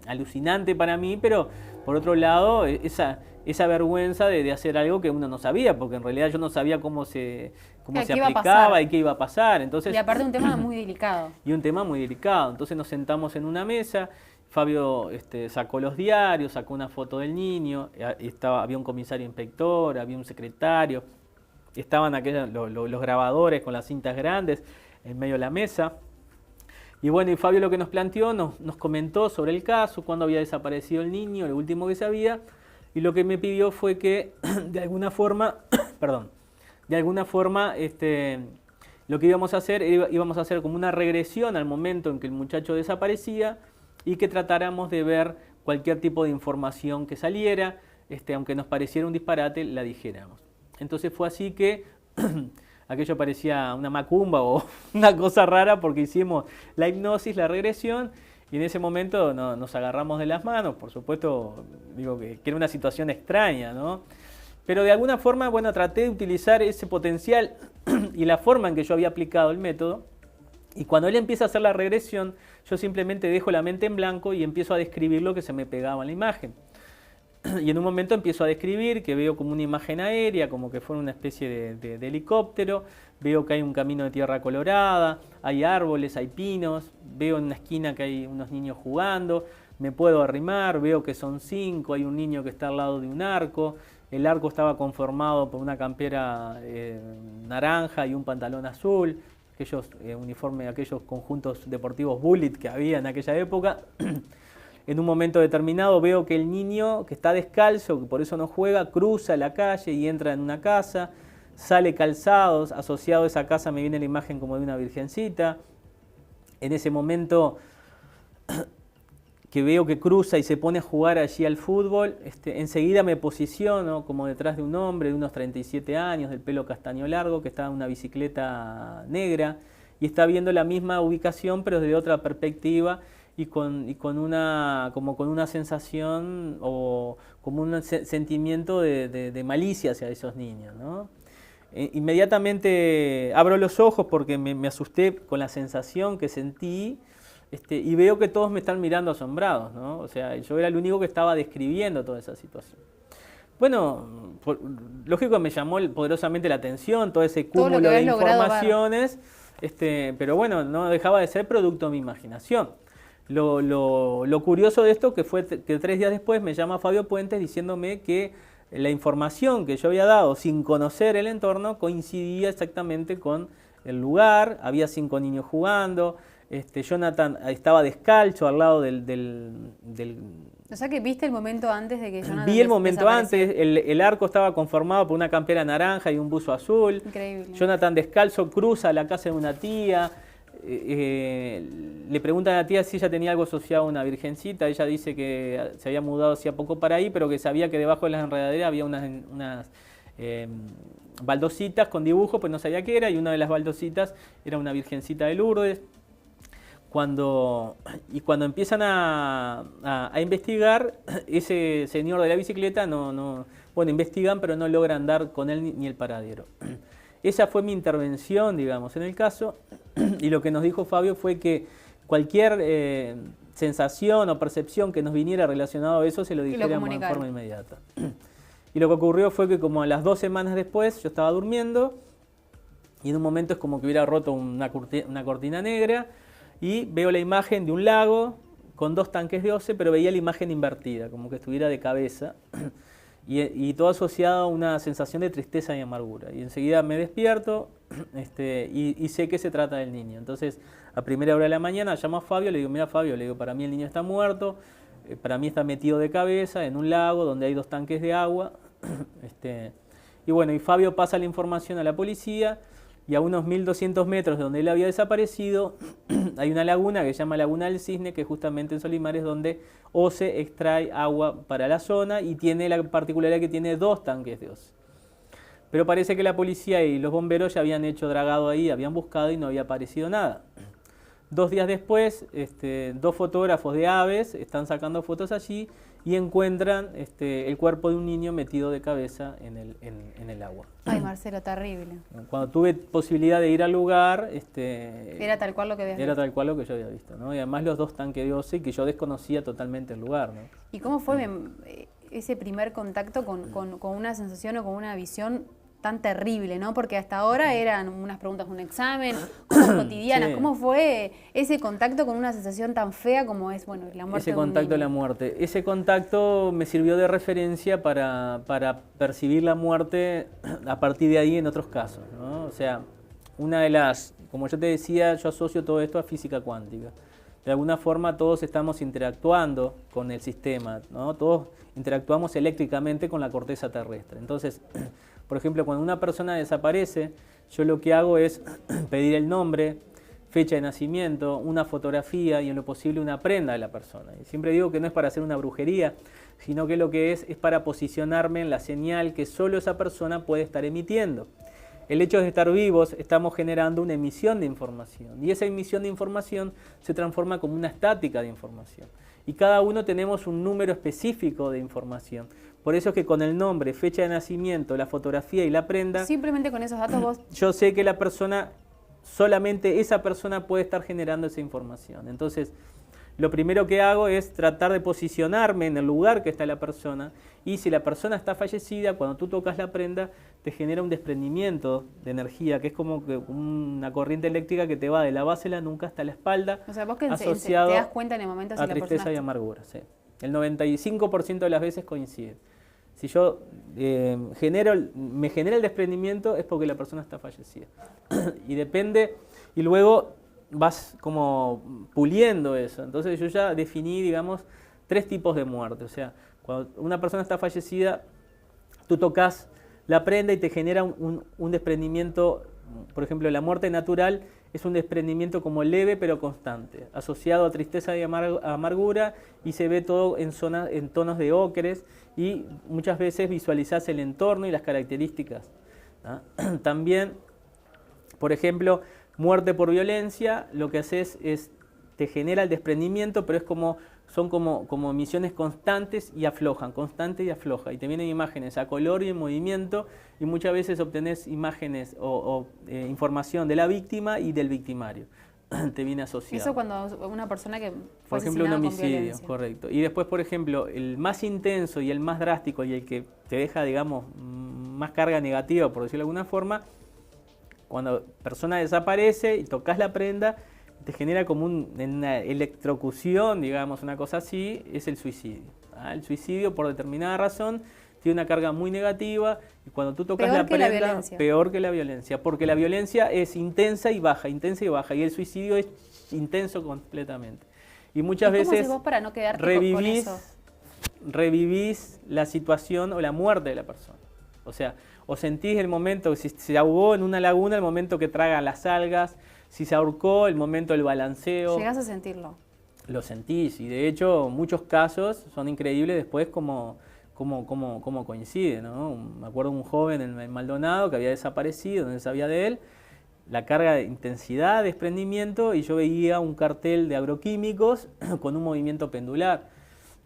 alucinante para mí, pero por otro lado, esa vergüenza de hacer algo que uno no sabía, porque en realidad yo no sabía cómo se aplicaba y qué iba a pasar. Entonces, y aparte un tema muy delicado. Y un tema muy delicado. Entonces nos sentamos en una mesa, Fabio sacó los diarios, sacó una foto del niño, había un comisario inspector, había un secretario, estaban los grabadores con las cintas grandes en medio de la mesa. Y bueno, y Fabio lo que nos planteó, nos comentó sobre el caso, cuándo había desaparecido el niño, el último que sabía, y lo que me pidió fue que de alguna forma, lo que íbamos a hacer como una regresión al momento en que el muchacho desaparecía y que tratáramos de ver cualquier tipo de información que saliera, aunque nos pareciera un disparate, la dijéramos. Entonces fue así que aquello parecía una macumba o una cosa rara porque hicimos la hipnosis, la regresión, y en ese momento nos agarramos de las manos. Por supuesto, digo que era una situación extraña, ¿no? Pero de alguna forma, bueno, traté de utilizar ese potencial y la forma en que yo había aplicado el método. Y cuando él empieza a hacer la regresión, yo simplemente dejo la mente en blanco y empiezo a describir lo que se me pegaba en la imagen. Y en un momento empiezo a describir que veo como una imagen aérea, como que fuera una especie de helicóptero, veo que hay un camino de tierra colorada, hay árboles, hay pinos, veo en una esquina que hay unos niños jugando, me puedo arrimar, veo que son 5, hay un niño que está al lado de un arco, el arco estaba conformado por una campera naranja y un pantalón azul, aquellos uniformes, aquellos conjuntos deportivos Bullet que había en aquella época. En un momento determinado veo que el niño, que está descalzo, que por eso no juega, cruza la calle y entra en una casa, sale calzado, asociado a esa casa me viene la imagen como de una virgencita. En ese momento que veo que cruza y se pone a jugar allí al fútbol, enseguida me posiciono como detrás de un hombre de unos 37 años, del pelo castaño largo, que está en una bicicleta negra y está viendo la misma ubicación pero desde otra perspectiva, y con una sensación o como un sentimiento de malicia hacia esos niños, ¿no? Inmediatamente abro los ojos porque me asusté con la sensación que sentí, y veo que todos me están mirando asombrados, ¿no? O sea, yo era el único que estaba describiendo toda esa situación. Bueno, lógico, me llamó poderosamente la atención todo ese cúmulo de informaciones, pero bueno, no dejaba de ser producto de mi imaginación. Lo curioso de esto que fue que 3 días después me llama Fabio Puentes diciéndome que la información que yo había dado sin conocer el entorno coincidía exactamente con el lugar, había 5 niños jugando, Jonathan estaba descalzo al lado del... O sea que viste el momento antes de que Jonathan Vi el momento antes, el arco estaba conformado por una campera naranja y un buzo azul. Increíble. Jonathan descalzo cruza la casa de una tía, le preguntan a la tía si ella tenía algo asociado a una virgencita, ella dice que se había mudado hacía poco para ahí, pero que sabía que debajo de las enredaderas había unas baldositas con dibujos, pues no sabía qué era, y una de las baldositas era una virgencita de Lourdes. Cuando empiezan a investigar, ese señor de la bicicleta investigan, pero no logran dar con él ni el paradero. Esa fue mi intervención, digamos, en el caso, y lo que nos dijo Fabio fue que cualquier sensación o percepción que nos viniera relacionado a eso se lo dijéramos en forma inmediata. Y lo que ocurrió fue que como a las 2 semanas después yo estaba durmiendo y en un momento es como que hubiera roto una cortina negra, y veo la imagen de un lago con 2 tanques de OCE, pero veía la imagen invertida, como que estuviera de cabeza, y todo asociado a una sensación de tristeza y amargura. Y enseguida me despierto y sé que se trata del niño. Entonces, a primera hora de la mañana llamo a Fabio, le digo, mira Fabio, para mí el niño está muerto, para mí está metido de cabeza en un lago donde hay 2 tanques de agua. Y bueno, y Fabio pasa la información a la policía, y a unos 1200 metros de donde él había desaparecido hay una laguna que se llama Laguna del Cisne, que justamente en Solimares donde OCE extrae agua para la zona y tiene la particularidad que tiene 2 tanques de OCE. Pero parece que la policía y los bomberos ya habían hecho dragado ahí, habían buscado y no había aparecido nada. 2 días después, 2 fotógrafos de aves están sacando fotos allí y encuentran el cuerpo de un niño metido de cabeza en el agua. Ay, Marcelo, terrible. Cuando tuve posibilidad de ir al lugar, era tal cual lo que habías visto. Era tal cual lo que yo había visto, ¿no? Y además los 2 tanques de OCE que yo desconocía totalmente el lugar, ¿no? ¿Y cómo fue ese primer contacto con una sensación o con una visión tan terrible, ¿no? Porque hasta ahora eran unas preguntas, un examen, cosas cotidianas. Sí. ¿Cómo fue ese contacto con una sensación tan fea como es, bueno, la muerte? Ese contacto de la muerte. Ese contacto me sirvió de referencia para percibir la muerte a partir de ahí en otros casos, ¿no? O sea, una de las, como yo te decía, yo asocio todo esto a física cuántica. De alguna forma todos estamos interactuando con el sistema, ¿no? Todos interactuamos eléctricamente con la corteza terrestre. Entonces, por ejemplo, cuando una persona desaparece, yo lo que hago es pedir el nombre, fecha de nacimiento, una fotografía y en lo posible una prenda de la persona. Y siempre digo que no es para hacer una brujería, sino que lo que es para posicionarme en la señal que solo esa persona puede estar emitiendo. El hecho de estar vivos, estamos generando una emisión de información y esa emisión de información se transforma como una estática de información. Y cada uno tenemos un número específico de información. Por eso es que con el nombre, fecha de nacimiento, la fotografía y la prenda... Simplemente con esos datos vos... Yo sé que la persona, solamente esa persona puede estar generando esa información. Entonces, lo primero que hago es tratar de posicionarme en el lugar que está la persona y si la persona está fallecida, cuando tú tocas la prenda, te genera un desprendimiento de energía, que es como que una corriente eléctrica que te va de la base de la nuca hasta la espalda, o sea, vos que asociado te das cuenta en el momento si a la tristeza persona... y amargura. Sí. El 95% de las veces coincide. Si yo me genera el desprendimiento es porque la persona está fallecida. Y depende, y luego vas como puliendo eso. Entonces yo ya definí, digamos, 3 tipos de muerte. O sea, cuando una persona está fallecida, tú tocas la prenda y te genera un desprendimiento. Por ejemplo, la muerte natural es un desprendimiento como leve pero constante, asociado a tristeza y amargura, y se ve todo en tonos de ocres, y muchas veces visualizás el entorno y las características, ¿no? También, por ejemplo, muerte por violencia, lo que haces es, te genera el desprendimiento, pero es como son como emisiones constantes y aflojan, constante y afloja. Y te vienen imágenes a color y en movimiento, y muchas veces obtenés imágenes o información de la víctima y del victimario. Te viene asociado. Eso cuando una persona que fue por ejemplo, un asesinada con homicidio, violencia. correcto. Y después, por ejemplo, el más intenso y el más drástico y el que te deja, digamos, más carga negativa, por decirlo de alguna forma, cuando persona desaparece y tocas la prenda, te genera como una electrocución, digamos, una cosa así, es el suicidio. El suicidio, por determinada razón, tiene una carga muy negativa, y cuando tú tocas la prenda, peor que la violencia, porque la violencia es intensa y baja, y el suicidio es intenso completamente. Y muchas veces ¿cómo haces vos para no quedarte con eso? Revivís la situación o la muerte de la persona. O sea, o sentís el momento, si se ahogó en una laguna, el momento que traga las algas, si se ahorcó, el momento del balanceo. ¿Llegás a sentirlo? Lo sentís, y de hecho muchos casos son increíbles después como coincide, ¿no? Me acuerdo de un joven en Maldonado que había desaparecido, no se sabía de él, la carga de intensidad, desprendimiento, y yo veía un cartel de agroquímicos con un movimiento pendular,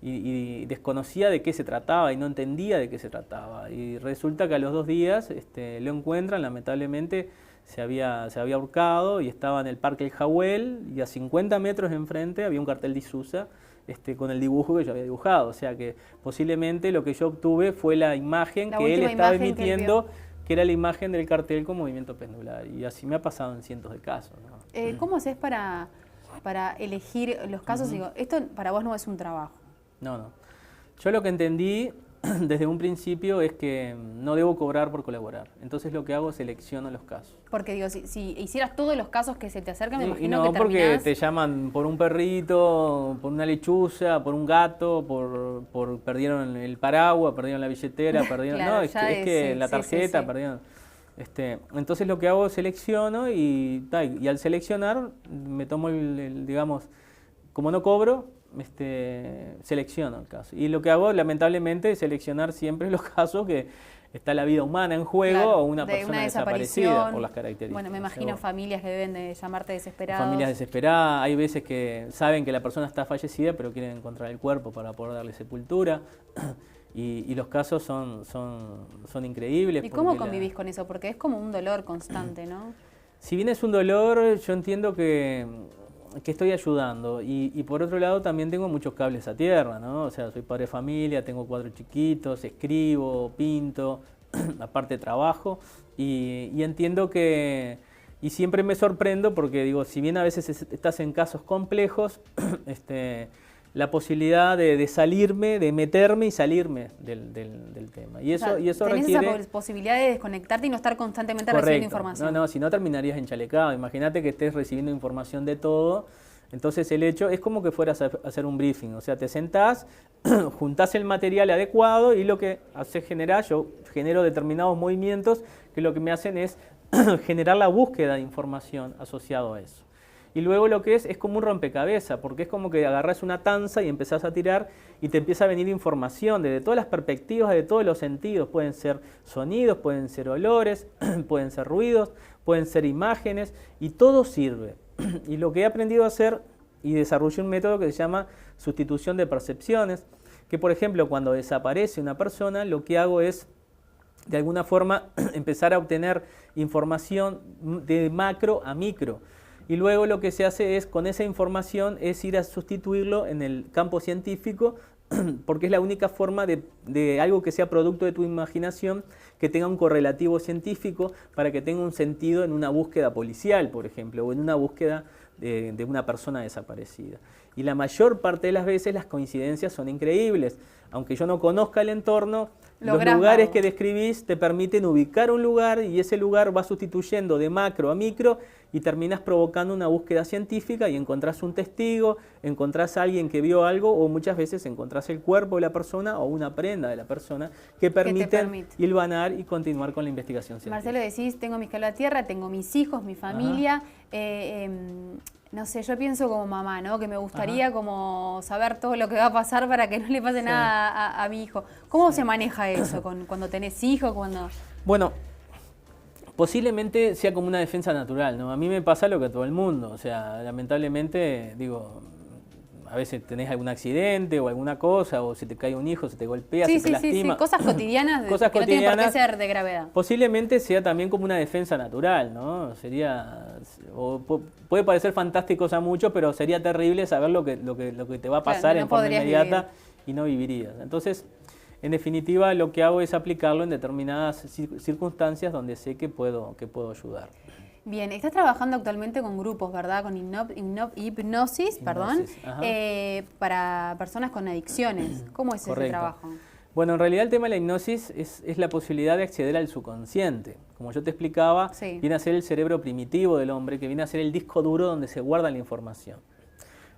y desconocía de qué se trataba y no entendía de qué se trataba, y resulta que a los 2 días lo encuentran, lamentablemente se había ahorcado y estaba en el Parque El Jahuel, y a 50 metros enfrente había un cartel de Isusa con el dibujo que yo había dibujado. O sea que posiblemente lo que yo obtuve fue la imagen que él estaba emitiendo, que era la imagen del cartel con movimiento pendular. Y así me ha pasado en cientos de casos, ¿no? ¿Cómo haces para elegir los casos? Digo, esto para vos no es un trabajo. No. Yo lo que entendí desde un principio es que no debo cobrar por colaborar. Entonces lo que hago es selecciono los casos. Porque digo, si hicieras todos los casos que se te acercan, me imagino no, que terminás... porque te llaman por un perrito, por una lechuza, por un gato, por perdieron el paraguas, perdieron la billetera, perdieron... Claro, no, es que la tarjeta, sí. perdieron... entonces lo que hago es selecciono y al seleccionar me tomo digamos, como no cobro, selecciono el caso. Y lo que hago, lamentablemente, es seleccionar siempre los casos que está la vida humana en juego, claro, o una persona desaparecida por las características. Bueno, me imagino familias que deben de llamarte desesperados. Familias desesperadas, hay veces que saben que la persona está fallecida, pero quieren encontrar el cuerpo para poder darle sepultura. Y los casos son increíbles. ¿Y cómo convivís con eso? Porque es como un dolor constante, ¿no? Si bien es un dolor, yo entiendo que estoy ayudando, y por otro lado también tengo muchos cables a tierra, ¿no? O sea, soy padre de familia, tengo 4 chiquitos, escribo, pinto, aparte trabajo, y entiendo que, y siempre me sorprendo porque digo, si bien a veces estás en casos complejos, la posibilidad de salirme, de meterme y salirme del tema. Y eso, tenés requiere... esa posibilidad de desconectarte y no estar constantemente recibiendo información. No, si no terminarías enchalecado. Imagínate que estés recibiendo información de todo. Entonces el hecho es como que fueras a hacer un briefing. O sea, te sentás, juntás el material adecuado y lo que haces yo genero determinados movimientos que lo que me hacen es generar la búsqueda de información asociado a eso. Y luego lo que es como un rompecabezas, porque es como que agarras una tanza y empezás a tirar y te empieza a venir información desde todas las perspectivas, de todos los sentidos. Pueden ser sonidos, pueden ser olores, pueden ser ruidos, pueden ser imágenes, y todo sirve. Y lo que he aprendido a hacer, y desarrollé un método que se llama sustitución de percepciones, que por ejemplo cuando desaparece una persona, lo que hago es de alguna forma empezar a obtener información de macro a micro. Y luego lo que se hace es, con esa información, es ir a sustituirlo en el campo científico, porque es la única forma de algo que sea producto de tu imaginación, que tenga un correlativo científico, para que tenga un sentido en una búsqueda policial, por ejemplo, o en una búsqueda de una persona desaparecida. Y la mayor parte de las veces las coincidencias son increíbles. Aunque yo no conozca el entorno, los lugares que describís te permiten ubicar un lugar, y ese lugar va sustituyendo de macro a micro y terminas provocando una búsqueda científica y encontrás un testigo, encontrás a alguien que vio algo, o muchas veces encontrás el cuerpo de la persona o una prenda de la persona que permiten hilvanar y continuar con la investigación científica. Marcelo, decís, tengo mis cables a tierra, tengo mis hijos, mi familia, no sé, yo pienso como mamá, ¿no? Que me gustaría como saber todo lo que va a pasar para que no le pase nada a mi hijo. ¿Cómo se maneja eso cuando tenés hijos? Bueno, posiblemente sea como una defensa natural, ¿no? A mí me pasa lo que a todo el mundo, o sea, lamentablemente, digo, a veces tenés algún accidente o alguna cosa, o se te cae un hijo, se te golpea, se te lastima. Sí, cosas cotidianas cosas que cotidianas, no tienen por qué ser de gravedad. Posiblemente sea también como una defensa natural, ¿no? Puede parecer fantásticos a muchos, pero sería terrible saber lo que te va a pasar en forma inmediata y no vivirías. Entonces, en definitiva, lo que hago es aplicarlo en determinadas circunstancias donde sé que puedo ayudar. Bien, estás trabajando actualmente con grupos, ¿verdad? Con hipnosis, para personas con adicciones. ¿Cómo es ese trabajo? Bueno, en realidad el tema de la hipnosis es la posibilidad de acceder al subconsciente. Como yo te explicaba, viene a ser el cerebro primitivo del hombre, que viene a ser el disco duro donde se guarda la información.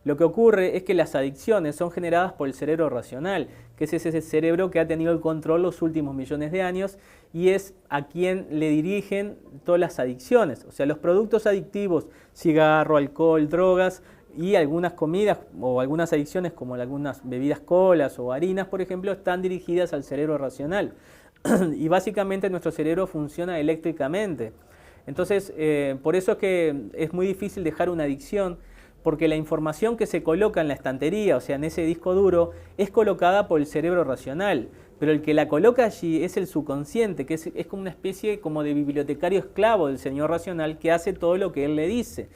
Lo que ocurre es que las adicciones son generadas por el cerebro racional, que es ese cerebro que ha tenido el control los últimos millones de años y es a quien le dirigen todas las adicciones. O sea, los productos adictivos, cigarro, alcohol, drogas y algunas comidas o algunas adicciones como algunas bebidas colas o harinas, por ejemplo, están dirigidas al cerebro racional. Y básicamente nuestro cerebro funciona eléctricamente. Entonces, por eso es que es muy difícil dejar una adicción, porque la información que se coloca en la estantería, o sea, en ese disco duro, es colocada por el cerebro racional, pero el que la coloca allí es el subconsciente, que es como una especie como de bibliotecario esclavo del señor racional que hace todo lo que él le dice.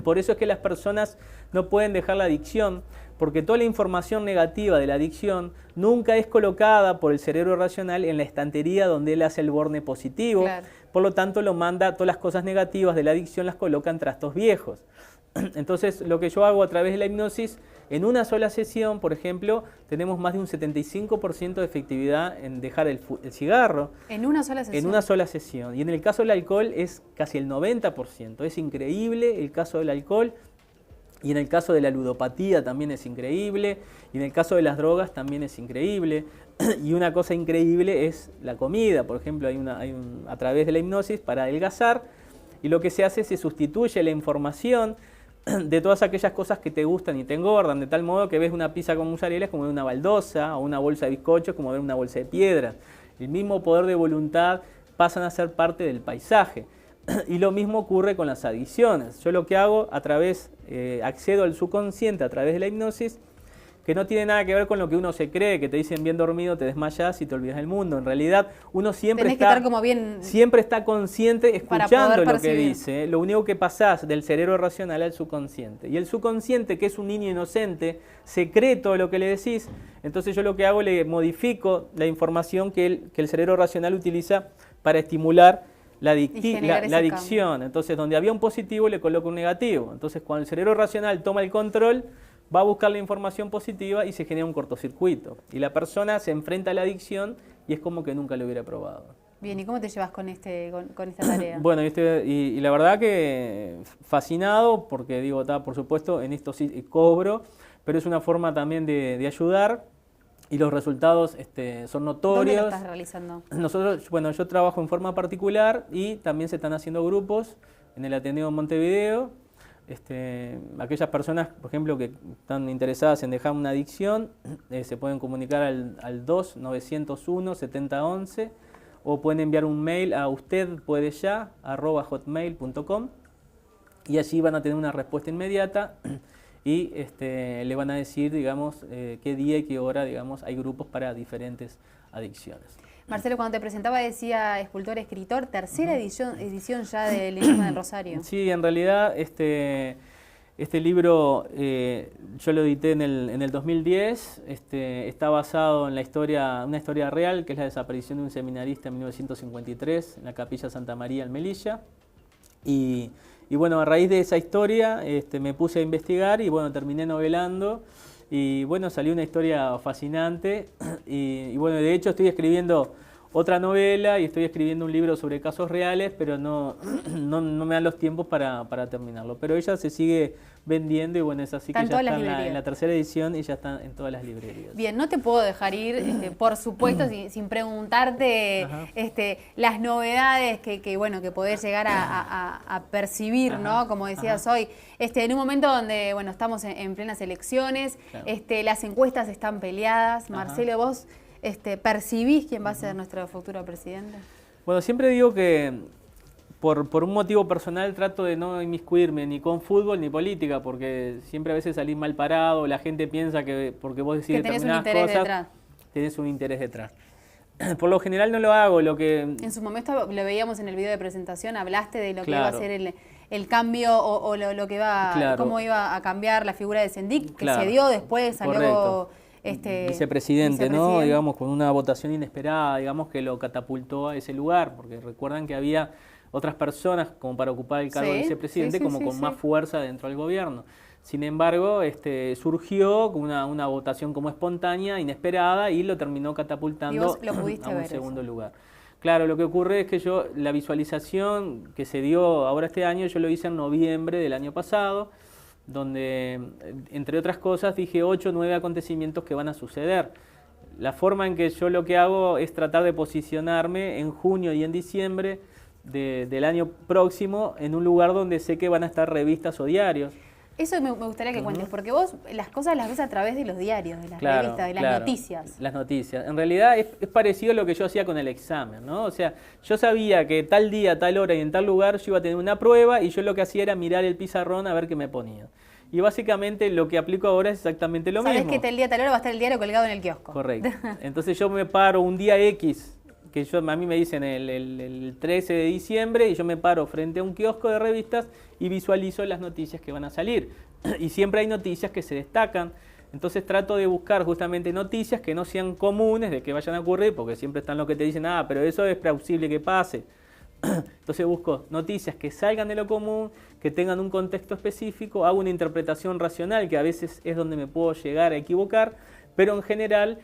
Por eso es que las personas no pueden dejar la adicción, porque toda la información negativa de la adicción nunca es colocada por el cerebro racional en la estantería donde él hace el borne positivo, claro. Por lo tanto lo manda, todas las cosas negativas de la adicción las coloca en trastos viejos. Entonces, lo que yo hago a través de la hipnosis, en una sola sesión, por ejemplo, tenemos más de un 75% de efectividad en dejar el cigarro. ¿En una sola sesión? En una sola sesión. Y en el caso del alcohol es casi el 90%. Es increíble el caso del alcohol. Y en el caso de la ludopatía también es increíble. Y en el caso de las drogas también es increíble. Y una cosa increíble es la comida. Por ejemplo, a través de la hipnosis para adelgazar. Y lo que se hace es se sustituye la información de todas aquellas cosas que te gustan y te engordan, de tal modo que ves una pizza con mozzarella como ver una baldosa, o una bolsa de bizcochos como ver una bolsa de piedra. El mismo poder de voluntad pasan a ser parte del paisaje. Y lo mismo ocurre con las adicciones. Yo lo que hago, accedo al subconsciente a través de la hipnosis, que no tiene nada que ver con lo que uno se cree, que te dicen bien dormido, te desmayas y te olvidas del mundo. En realidad, uno siempre está consciente escuchando lo que dice. Lo único que pasás del cerebro racional al subconsciente. Y el subconsciente, que es un niño inocente, se cree todo lo que le decís. Entonces yo lo que hago, le modifico la información que el cerebro racional utiliza para estimular la adicción. Entonces, donde había un positivo, le coloco un negativo. Entonces, cuando el cerebro racional toma el control, va a buscar la información positiva y se genera un cortocircuito. Y la persona se enfrenta a la adicción y es como que nunca lo hubiera probado. Bien, ¿y cómo te llevas con esta tarea? Bueno, y la verdad que fascinado, porque digo, por supuesto, en esto sí cobro, pero es una forma también de ayudar y los resultados son notorios. ¿Dónde lo estás realizando? Yo trabajo en forma particular y también se están haciendo grupos en el Ateneo de Montevideo. Aquellas personas, por ejemplo, que están interesadas en dejar una adicción, se pueden comunicar al 2-901-7011 o pueden enviar un mail a ustedpuedeya@hotmail.com y allí van a tener una respuesta inmediata y le van a decir, digamos, qué día y qué hora, digamos, hay grupos para diferentes adicciones. Marcelo, cuando te presentaba decía escultor, escritor, tercera edición ya del Enigma del Rosario. Sí, en realidad este libro yo lo edité en el 2010, está basado en una historia real, que es la desaparición de un seminarista en 1953 en la Capilla Santa María en Melilla. Y bueno, a raíz de esa historia me puse a investigar y bueno, terminé novelando. Y bueno, salió una historia fascinante y bueno, de hecho estoy escribiendo otra novela y estoy escribiendo un libro sobre casos reales, pero no me dan los tiempos para terminarlo. Pero ella se sigue vendiendo y bueno, es así que ya está en la tercera edición y ya está en todas las librerías. Bien, no te puedo dejar ir, por supuesto, sin preguntarte las novedades que podés llegar a percibir, ¿no? Como decías hoy, en un momento donde, bueno, estamos en plenas elecciones, claro. Las encuestas están peleadas. Marcelo, ¿vos ¿percibís quién va a ser nuestro futuro presidente? Bueno, siempre digo que por un motivo personal trato de no inmiscuirme ni con fútbol ni política, porque siempre a veces salís mal parado, la gente piensa que porque vos decís determinadas cosas, tenés un interés detrás. Por lo general no lo hago, lo que... En su momento lo veíamos en el video de presentación, hablaste de lo que iba a ser el cambio o lo que va, cómo iba a cambiar la figura de Sendik, que se dio después, salió... vicepresidente, ¿no? Digamos, con una votación inesperada, digamos, que lo catapultó a ese lugar, porque recuerdan que había otras personas como para ocupar el cargo de vicepresidente con más fuerza dentro del gobierno. Sin embargo, surgió una votación como espontánea, inesperada, y lo terminó catapultando a un segundo lugar. Claro, lo que ocurre es que la visualización que se dio ahora este año, yo lo hice en noviembre del año pasado, donde, entre otras cosas, dije 8 o 9 acontecimientos que van a suceder. La forma en que yo lo que hago es tratar de posicionarme en junio y en diciembre del año próximo en un lugar donde sé que van a estar revistas o diarios. Eso me gustaría que cuentes, porque vos las cosas las ves a través de los diarios, de las revistas, de las noticias. Las noticias. En realidad es parecido a lo que yo hacía con el examen, ¿no? O sea, yo sabía que tal día, tal hora y en tal lugar yo iba a tener una prueba y yo lo que hacía era mirar el pizarrón a ver qué me ponía. Y básicamente lo que aplico ahora es exactamente lo mismo. Sabés que tal día, tal hora va a estar el diario colgado en el kiosco. Correcto. Entonces yo me paro un día X, que a mí me dicen el 13 de diciembre, y yo me paro frente a un kiosco de revistas y visualizo las noticias que van a salir. Y siempre hay noticias que se destacan, entonces trato de buscar justamente noticias que no sean comunes de que vayan a ocurrir, porque siempre están los que te dicen, pero eso es plausible que pase. Entonces busco noticias que salgan de lo común, que tengan un contexto específico, hago una interpretación racional, que a veces es donde me puedo llegar a equivocar, pero en general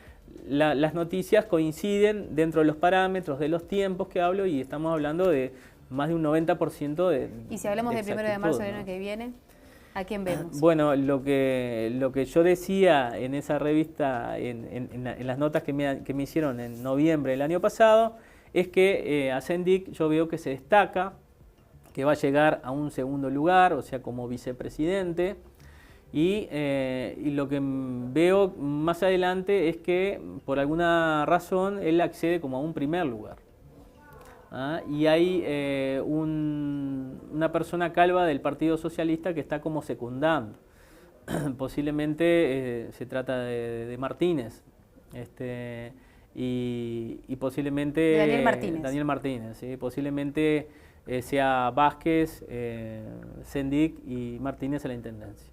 las noticias coinciden dentro de los parámetros, de los tiempos que hablo, y estamos hablando de más de un 90% de ¿Y si hablamos del 1 de marzo del año que viene? ¿A quién vemos? Bueno, lo que yo decía en esa revista, en las notas que me hicieron en noviembre del año pasado, es que a Sendik yo veo que se destaca, que va a llegar a un segundo lugar, o sea, como vicepresidente, y lo que veo más adelante es que por alguna razón él accede como a un primer lugar. Y hay una persona calva del Partido Socialista que está como secundando. Posiblemente se trata de Martínez. Y posiblemente... De Daniel Martínez. Daniel Martínez, ¿sí? Posiblemente sea Vázquez, Sendik y Martínez a la intendencia.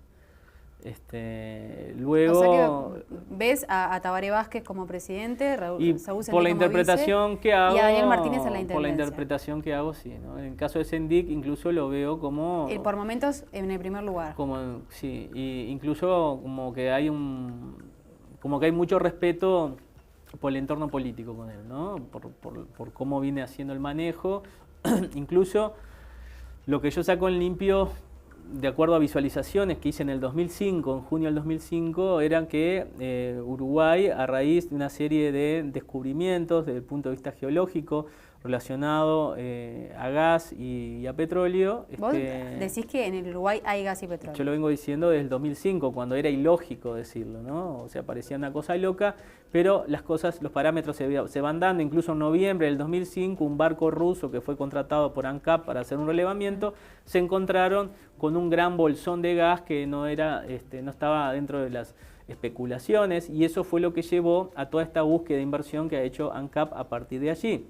Luego, o sea que ves a Tabaré Vázquez como presidente, Saúl Sendik por la interpretación vice, que hago, y a Daniel Martínez en la intendencia. Por la interpretación que hago, sí, ¿no? En el caso de Sendik incluso lo veo como... por momentos en el primer lugar. Sí, y incluso como que hay mucho respeto por el entorno político con él, ¿no? Por cómo viene haciendo el manejo. Incluso lo que yo saco en limpio, de acuerdo a visualizaciones que hice en el 2005, en junio del 2005, eran que Uruguay, a raíz de una serie de descubrimientos desde el punto de vista geológico relacionado a gas y a petróleo... ¿Vos decís que en el Uruguay hay gas y petróleo? Yo lo vengo diciendo desde el 2005, cuando era ilógico decirlo, ¿no? O sea, parecía una cosa loca, pero las cosas, los parámetros se van dando. Incluso en noviembre del 2005, un barco ruso que fue contratado por ANCAP para hacer un relevamiento, se encontraron con un gran bolsón de gas que no estaba dentro de las especulaciones, y eso fue lo que llevó a toda esta búsqueda de inversión que ha hecho ANCAP a partir de allí.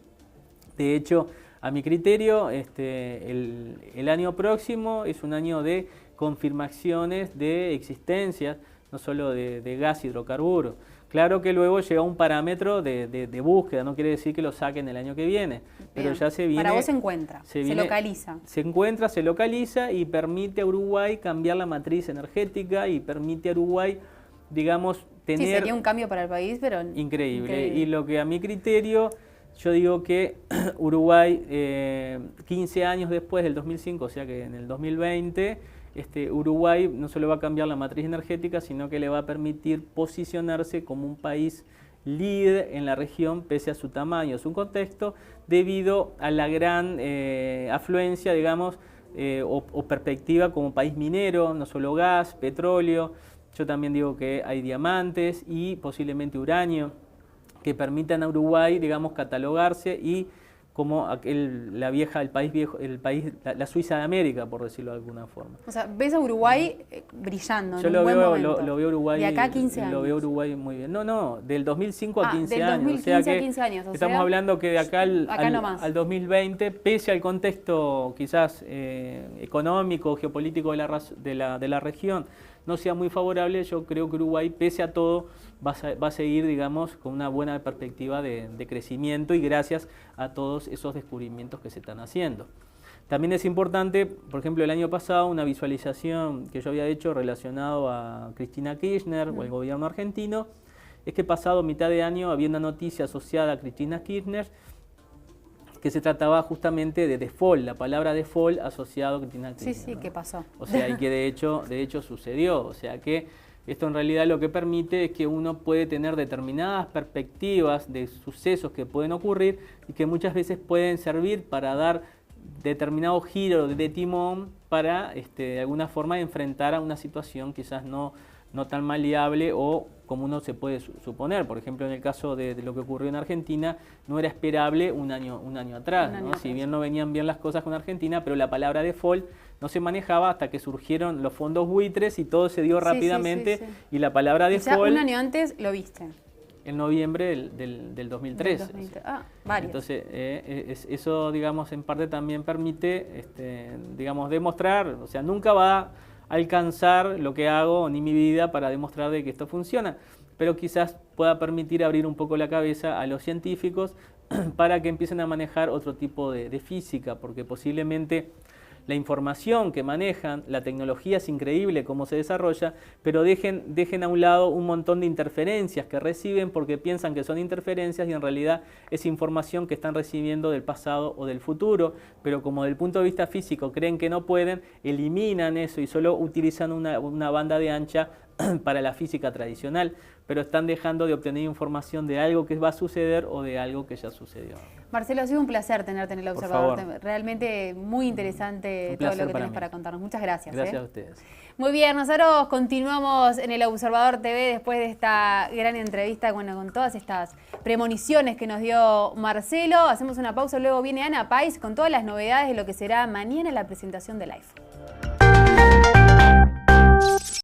De hecho, a mi criterio, el año próximo es un año de confirmaciones de existencias, no solo de gas y hidrocarburos. Claro que luego llega un parámetro de búsqueda, no quiere decir que lo saquen el año que viene, pero ya se viene... Para vos se encuentra, se localiza. Se encuentra, se localiza y permite a Uruguay cambiar la matriz energética y permite a Uruguay, digamos, tener... Sí, sería un cambio para el país, pero... Increíble. Y lo que a mi criterio... Yo digo que Uruguay, 15 años después del 2005, o sea que en el 2020, Uruguay no solo va a cambiar la matriz energética, sino que le va a permitir posicionarse como un país líder en la región, pese a su tamaño, a su contexto, debido a la gran afluencia, digamos, o perspectiva como país minero, no solo gas, petróleo. Yo también digo que hay diamantes y posiblemente uranio, que permitan a Uruguay, digamos, catalogarse y como la Suiza de América, por decirlo de alguna forma. O sea, ves a Uruguay brillando. Yo en un buen momento. lo veo Uruguay. De acá a 15 años. Lo veo Uruguay muy bien. No, del 2005 a 15 del años. 2015 o sea que a 15 años. Estamos hablando que de acá al 2020, pese al contexto quizás económico, geopolítico de la región, no sea muy favorable, yo creo que Uruguay, pese a todo, va a seguir, digamos, con una buena perspectiva de crecimiento y gracias a todos esos descubrimientos que se están haciendo. También es importante, por ejemplo, el año pasado, una visualización que yo había hecho relacionado a Cristina Kirchner o el gobierno argentino, es que pasado mitad de año había una noticia asociada a Cristina Kirchner que se trataba justamente de default, la palabra default asociado a Cristina Kirchner. Sí, ¿no? ¿Qué pasó? O sea, y que de hecho sucedió. O sea que esto en realidad lo que permite es que uno puede tener determinadas perspectivas de sucesos que pueden ocurrir y que muchas veces pueden servir para dar determinado giro de timón para de alguna forma enfrentar a una situación quizás no tan maleable o como uno se puede suponer. Por ejemplo, en el caso de lo que ocurrió en Argentina, no era esperable un año atrás. Si bien no venían bien las cosas con Argentina, pero la palabra default no se manejaba hasta que surgieron los fondos buitres y todo se dio rápidamente. Y la palabra default... O sea, un año antes lo viste. En noviembre del 2013. Varios. Entonces, eso, digamos, en parte también permite, digamos, demostrar, o sea, nunca va a alcanzar lo que hago ni mi vida para demostrar de que esto funciona, pero quizás pueda permitir abrir un poco la cabeza a los científicos para que empiecen a manejar otro tipo de física, porque posiblemente la información que manejan, la tecnología es increíble cómo se desarrolla, pero dejen a un lado un montón de interferencias que reciben porque piensan que son interferencias y en realidad es información que están recibiendo del pasado o del futuro, pero como del punto de vista físico creen que no pueden, eliminan eso y solo utilizan una banda de ancha para la física tradicional, pero están dejando de obtener información de algo que va a suceder o de algo que ya sucedió. Marcelo, ha sido un placer tenerte en El Observador. Realmente muy interesante todo lo que tenés para contarnos. Muchas gracias. Gracias a ustedes. Muy bien, nosotros continuamos en El Observador TV después de esta gran entrevista, con todas estas premoniciones que nos dio Marcelo. Hacemos una pausa, luego viene Ana Pais con todas las novedades de lo que será mañana la presentación del iPhone.